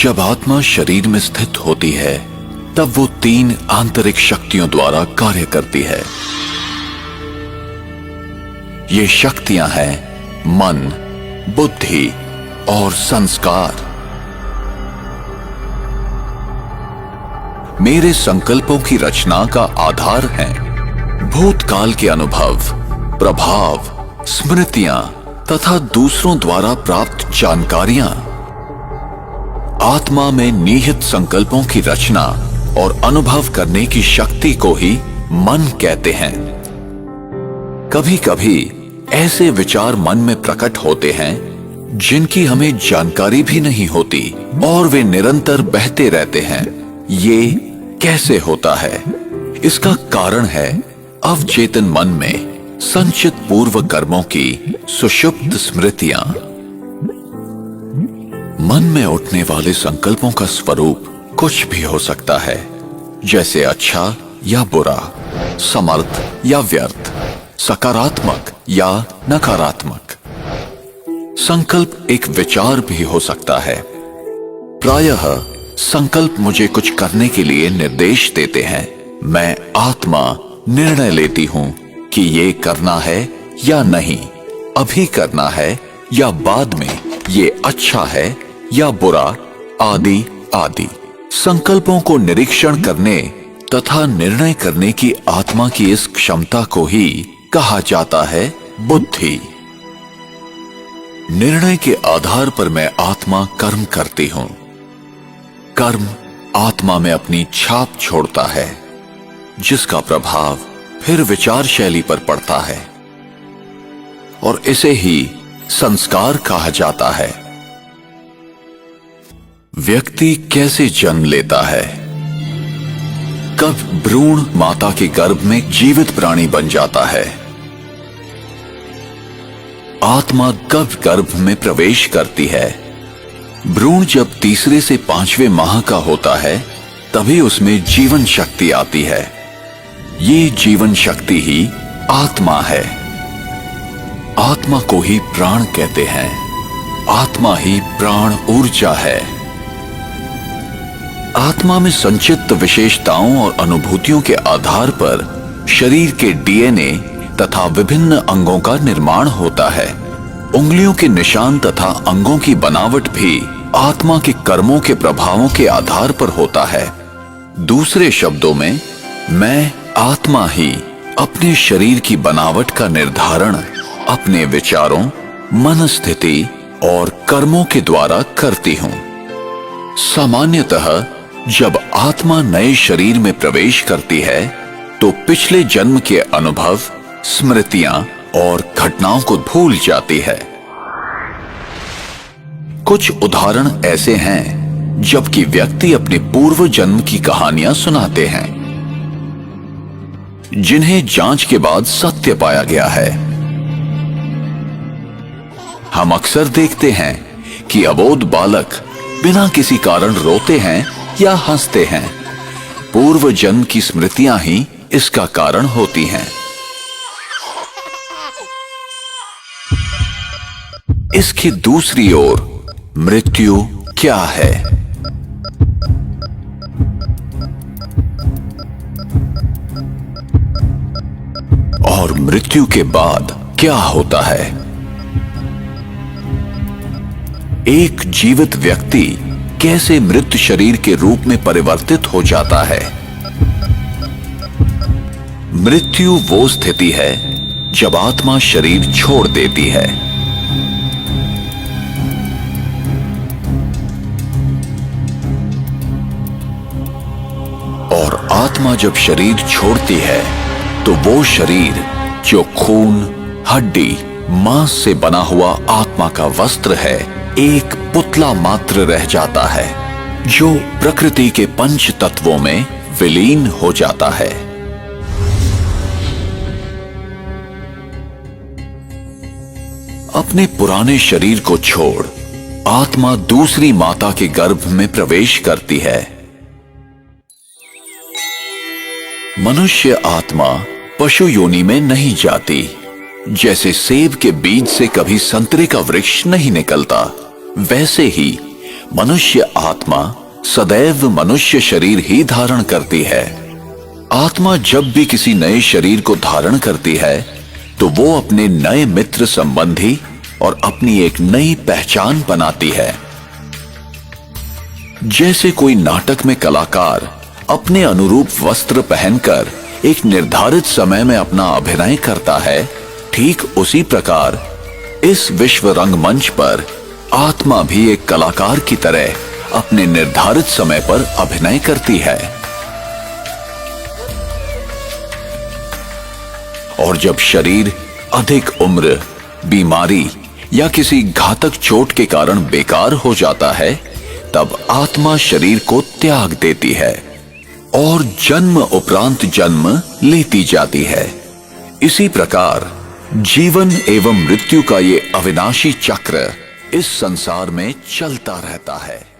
जब आत्मा शरीर में स्थित होती है तब वो 3 आंतरिक शक्तियों द्वारा कार्य करती है। ये शक्तियां हैं मन, बुद्धि और संस्कार। मेरे संकल्पों की रचना का आधार हैं भूतकाल के अनुभव, प्रभाव, स्मृतियां तथा दूसरों द्वारा प्राप्त जानकारियां। आत्मा में निहित संकल्पों की रचना और अनुभव करने की शक्ति को ही मन कहते हैं। कभी कभी ऐसे विचार मन में प्रकट होते हैं जिनकी हमें जानकारी भी नहीं होती और वे निरंतर बहते रहते हैं। ये कैसे होता है? इसका कारण है अवचेतन मन में संचित पूर्व कर्मों की सुषुप्त स्मृतियां। मन में उठने वाले संकल्पों का स्वरूप कुछ भी हो सकता है, जैसे अच्छा या बुरा, समर्थ या व्यर्थ, सकारात्मक या नकारात्मक। संकल्प एक विचार भी हो सकता है। प्रायः संकल्प मुझे कुछ करने के लिए निर्देश देते हैं। मैं आत्मा निर्णय लेती हूं कि ये करना है या नहीं, अभी करना है या बाद में, ये अच्छा है या बुरा, आदि आदि। संकल्पों को निरीक्षण करने तथा निर्णय करने की आत्मा की इस क्षमता को ही कहा जाता है बुद्धि। निर्णय के आधार पर मैं आत्मा कर्म करती हूं। कर्म आत्मा में अपनी छाप छोड़ता है, जिसका प्रभाव फिर विचार शैली पर पड़ता है और इसे ही संस्कार कहा जाता है। व्यक्ति कैसे जन्म लेता है? कब भ्रूण माता के गर्भ में जीवित प्राणी बन जाता है? आत्मा कब गर्भ में प्रवेश करती है? भ्रूण जब तीसरे से 5वें माह का होता है तभी उसमें जीवन शक्ति आती है। ये जीवन शक्ति ही आत्मा है। आत्मा को ही प्राण कहते हैं। आत्मा ही प्राण ऊर्जा है। आत्मा में संचित विशेषताओं और अनुभूतियों के आधार पर शरीर के डीएनए तथा विभिन्न अंगों का निर्माण होता है। उंगलियों के निशान तथा अंगों की बनावट भी आत्मा के कर्मों के प्रभावों के आधार पर होता है। दूसरे शब्दों में, मैं आत्मा ही अपने शरीर की बनावट का निर्धारण अपने विचारों, मनस्थिति और कर्मों के द्वारा करती हूं। सामान्यतः जब आत्मा नए शरीर में प्रवेश करती है तो पिछले जन्म के अनुभव, स्मृतियां और घटनाओं को भूल जाती है। कुछ उदाहरण ऐसे हैं जबकि व्यक्ति अपने पूर्व जन्म की कहानियां सुनाते हैं जिन्हें जांच के बाद सत्य पाया गया है। हम अक्सर देखते हैं कि अबोध बालक बिना किसी कारण रोते हैं या हंसते हैं। पूर्व जन्म की स्मृतियां ही इसका कारण होती हैं। इसकी दूसरी ओर मृत्यु क्या है? और मृत्यु के बाद क्या होता है? एक जीवित व्यक्ति कैसे मृत शरीर के रूप में परिवर्तित हो जाता है? मृत्यु वो स्थिति है जब आत्मा शरीर छोड़ देती है। और आत्मा जब शरीर छोड़ती है तो वो शरीर जो खून, हड्डी, मांस से बना हुआ आत्मा का वस्त्र है, एक पुतला मात्र रह जाता है जो प्रकृति के 5 तत्वों में विलीन हो जाता है। अपने पुराने शरीर को छोड़ आत्मा दूसरी माता के गर्भ में प्रवेश करती है। मनुष्य आत्मा पशु योनि में नहीं जाती। जैसे सेब के बीज से कभी संतरे का वृक्ष नहीं निकलता, वैसे ही मनुष्य आत्मा सदैव मनुष्य शरीर ही धारण करती है। आत्मा जब भी किसी नए शरीर को धारण करती है तो वो अपने नए मित्र संबंधी और अपनी एक नई पहचान बनाती है। जैसे कोई नाटक में कलाकार अपने अनुरूप वस्त्र पहनकर एक निर्धारित समय में अपना अभिनय करता है, ठीक उसी प्रकार इस विश्व रंगमंच पर आत्मा भी एक कलाकार की तरह अपने निर्धारित समय पर अभिनय करती है। और जब शरीर अधिक उम्र, बीमारी या किसी घातक चोट के कारण बेकार हो जाता है, तब आत्मा शरीर को त्याग देती है और जन्म उपरांत जन्म लेती जाती है। इसी प्रकार जीवन एवं मृत्यु का ये अविनाशी चक्र इस संसार में चलता रहता है।